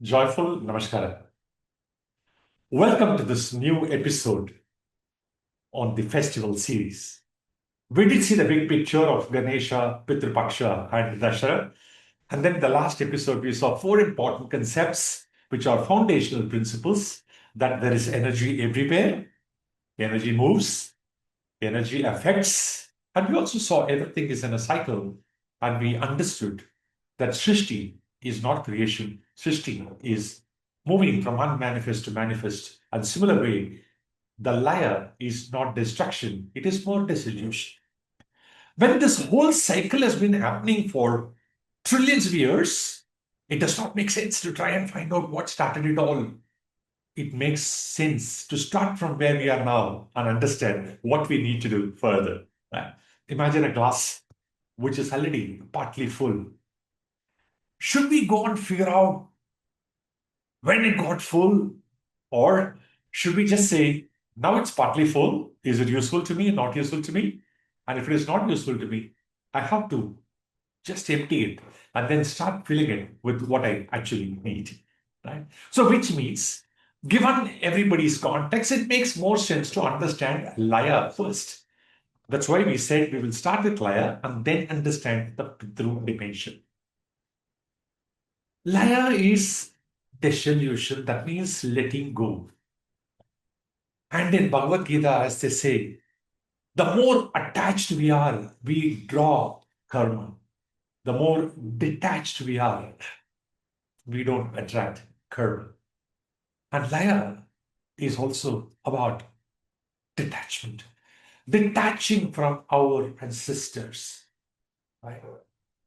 Joyful Namaskara. Welcome to this new episode on the festival series. We did see the big picture of Ganesha, Pitru Paksha, and Dashara. And then the last episode, we saw four important concepts, which are foundational principles that there is energy everywhere, energy moves, energy affects, and we also saw everything is in a cycle. And we understood that Srishti is not creation. Srishti is moving from unmanifest to manifest. And similar way, the Laya is not destruction, it is more dissolution. When this whole cycle has been happening for trillions of years, it does not make sense to try and find out what started it all. It makes sense to start from where we are now and understand what we need to do further. Right? Imagine a glass which is already partly full. Should we go and figure out when it got full? Or should we just say, now it's partly full. Is it useful to me, not useful to me? And if it is not useful to me, I have to just empty it and then start filling it with what I actually need. Right? So, which means, given everybody's context, it makes more sense to understand Laya first. That's why we said we will start with Laya and then understand the Pitru dimension. Laya is dissolution, that means letting go. And in Bhagavad Gita, as they say, the more attached we are, we draw karma. The more detached we are, we don't attract karma. And Laya is also about detachment, detaching from our ancestors, right?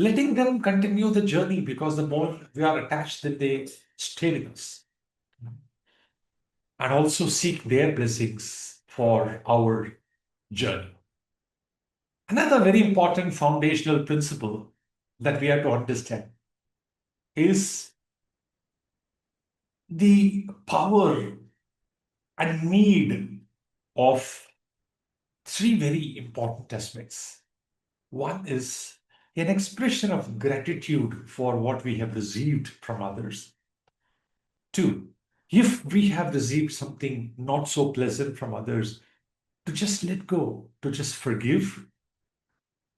Letting them continue the journey, because the more we are attached, then they stay with us. And also seek their blessings for our journey. Another very important foundational principle that we have to understand is the power and need of three very important aspects. One is an expression of gratitude for what we have received from others. Two, if we have received something not so pleasant from others, to just let go, to just forgive.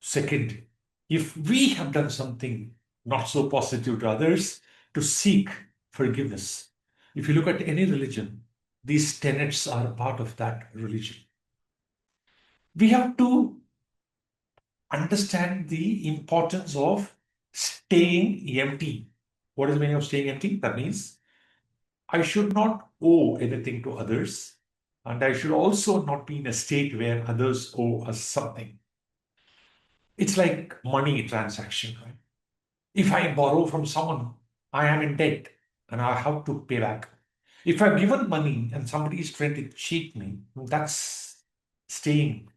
Second, if we have done something not so positive to others, to seek forgiveness. If you look at any religion, these tenets are a part of that religion. We have to understand the importance of staying empty. What is the meaning of staying empty? That means I should not owe anything to others, and I should also not be in a state where others owe us something. It's like money transaction, right? If I borrow from someone, I am in debt and I have to pay back. If I've given money and somebody is trying to cheat me, that's staying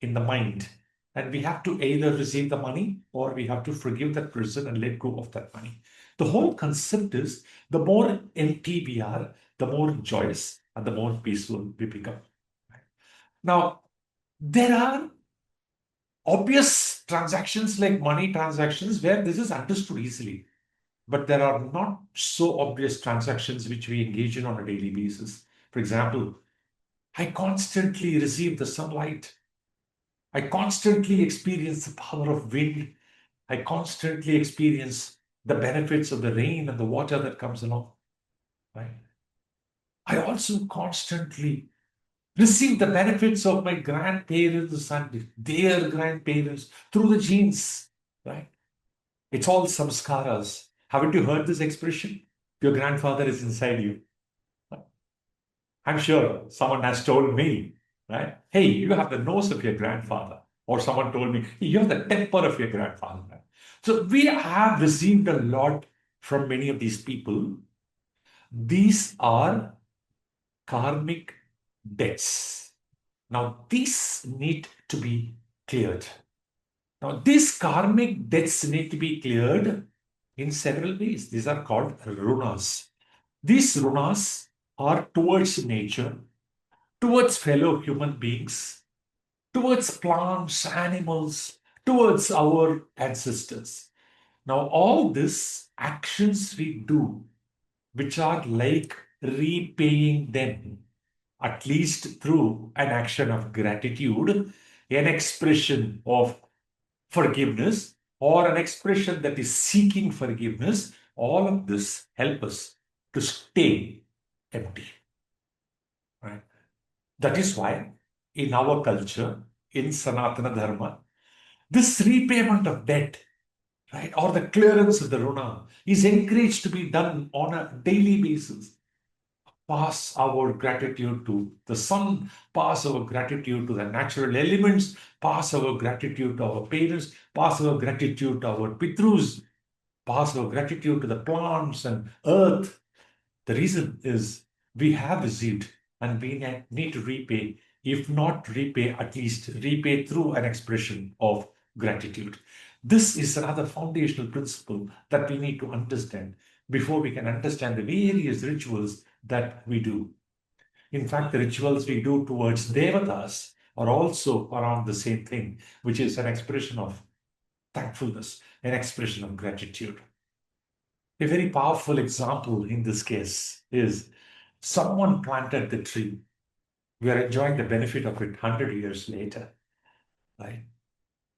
in the mind. And we have to either receive the money or we have to forgive that person and let go of that money. The whole concept is the more empty we are, the more joyous and the more peaceful we become. Now, there are obvious transactions like money transactions where this is understood easily. But there are not so obvious transactions which we engage in on a daily basis. For example, I constantly receive the sunlight. I constantly experience the power of wind. I constantly experience the benefits of the rain and the water that comes along. Right? I also constantly receive the benefits of my grandparents and their grandparents through the genes. Right? It's all samskaras. Haven't you heard this expression? Your grandfather is inside you. I'm sure someone has told me, right? Hey, you have the nose of your grandfather. Or someone told me, you have the temper of your grandfather. Right? So we have received a lot from many of these people. These are karmic debts. Now, these need to be cleared. Now, these karmic debts need to be cleared in several ways. These are called runas. These runas are towards nature, towards fellow human beings, towards plants, animals, towards our ancestors. Now, all these actions we do which are like repaying them, at least through an action of gratitude, an expression of forgiveness, or an expression that is seeking forgiveness. All of this help us to stay empty. Right? That is why in our culture, in Sanatana Dharma, this repayment of debt, right, or the clearance of the Runa is encouraged to be done on a daily basis. Pass our gratitude to the sun, pass our gratitude to the natural elements, pass our gratitude to our parents, pass our gratitude to our Pitrus, pass our gratitude to the plants and earth. The reason is we have received and we need to repay, if not repay, at least repay through an expression of gratitude. This is another foundational principle that we need to understand before we can understand the various rituals that we do. In fact, the rituals we do towards devatas are also around the same thing, which is an expression of thankfulness, an expression of gratitude. A very powerful example in this case is someone planted the tree. We are enjoying the benefit of it 100 years later, right?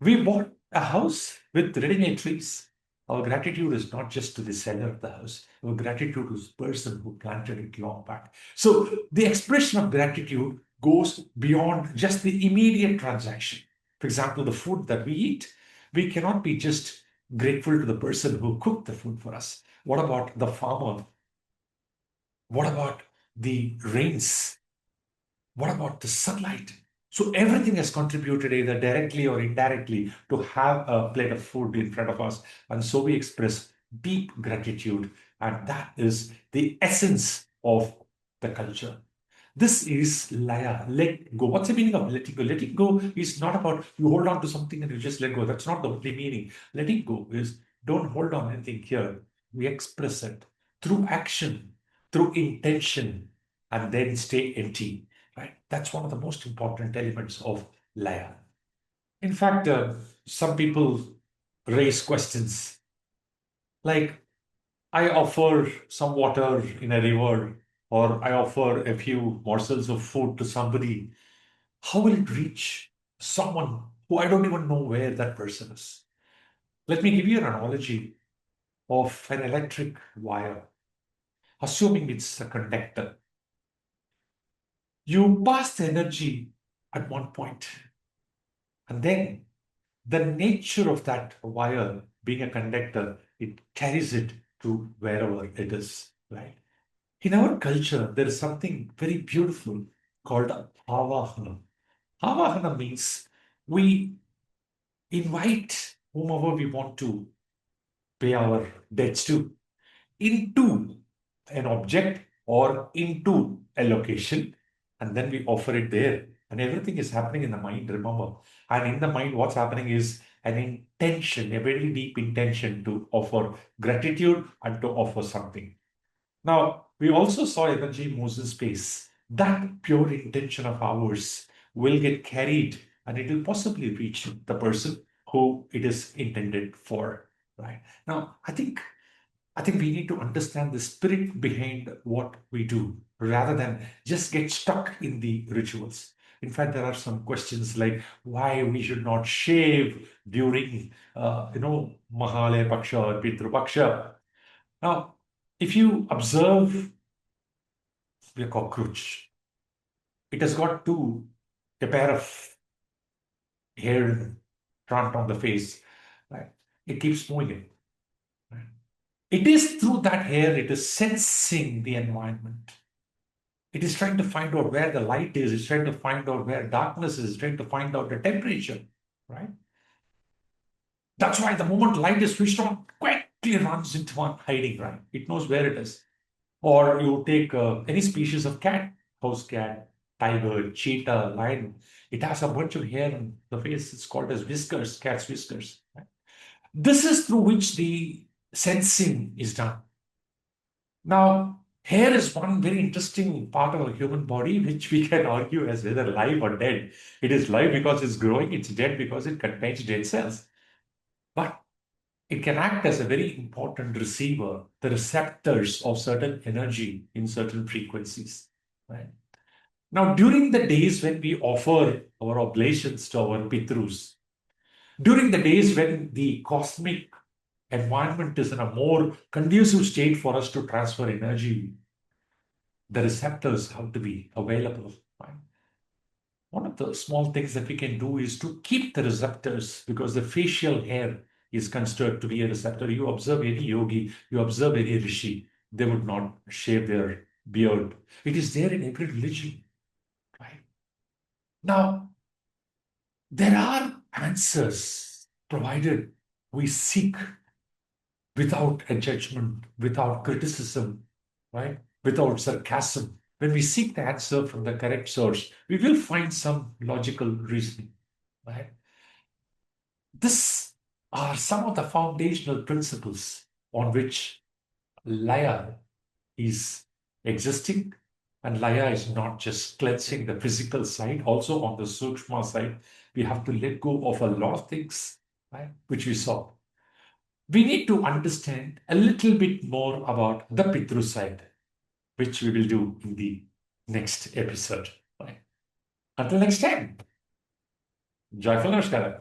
We bought a house with ready-made trees. Our gratitude is not just to the seller of the house. Our gratitude to the person who planted it long back. So the expression of gratitude goes beyond just the immediate transaction. For example, the food that we eat, we cannot be just grateful to the person who cooked the food for us. What about the farmer? What about the rains? What about the sunlight? So everything has contributed either directly or indirectly to have a plate of food in front of us. And so we express deep gratitude. And that is the essence of the culture. This is Laya, let go. What's the meaning of letting go? Letting go is not about you hold on to something and you just let go. That's not the only meaning. Letting go is don't hold on anything here. We express it through action, through intention, and then stay empty. Right? That's one of the most important elements of Laya. In fact, some people raise questions like, I offer some water in a river, or I offer a few morsels of food to somebody. How will it reach someone who I don't even know where that person is? Let me give you an analogy of an electric wire, assuming it's a conductor. You pass the energy at one point, and then the nature of that wire being a conductor, it carries it to wherever it is, right? In our culture, there is something very beautiful called avahana. Avahana means we invite whomever we want to pay our debts to into an object or into a location, and then we offer it there. And everything is happening in the mind, remember. And in the mind, what's happening is an intention, a very deep intention to offer gratitude and to offer something. Now, we also saw energy moves in space. That pure intention of ours will get carried and it will possibly reach the person who it is intended for. Right. Now, I think we need to understand the spirit behind what we do rather than just get stuck in the rituals. In fact, there are some questions like why we should not shave during, Mahalaya Paksha or Pitru Paksha. Now, if you observe a cockroach, it has got a pair of hair in front on the face, right? It keeps moving it. Right? It is through that hair, it is sensing the environment. It is trying to find out where the light is. It's trying to find out where darkness is. It's trying to find out the temperature, right? That's why the moment light is switched on, quickly runs into one hiding, right? It knows where it is. Or you take any species of cat, house cat, tiger, cheetah, lion. It has a bunch of hair on the face. It's called as whiskers, cat's whiskers. Right? This is through which the sensing is done. Now, hair is one very interesting part of a human body, which we can argue as whether live or dead. It is live because it's growing, it's dead because it contains dead cells. But it can act as a very important receiver, the receptors of certain energy in certain frequencies. Right? Now, during the days when we offer our oblations to our Pitrus, during the days when the cosmic environment is in a more conducive state for us to transfer energy, the receptors have to be available. Right? One of the small things that we can do is to keep the receptors, because the facial hair is considered to be a receptor. You observe any yogi, you observe any rishi, they would not shave their beard. It is there in every religion. Right? Now, there are answers provided we seek without a judgment, without criticism, right? Without sarcasm. When we seek the answer from the correct source, we will find some logical reasoning, right? These are some of the foundational principles on which Laya is existing. And Laya is not just cleansing the physical side, also on the Sukshma side, we have to let go of a lot of things, right, which we saw. We need to understand a little bit more about the Pitru side, which we will do in the next episode. Right? Until next time, Joyful Namaskar.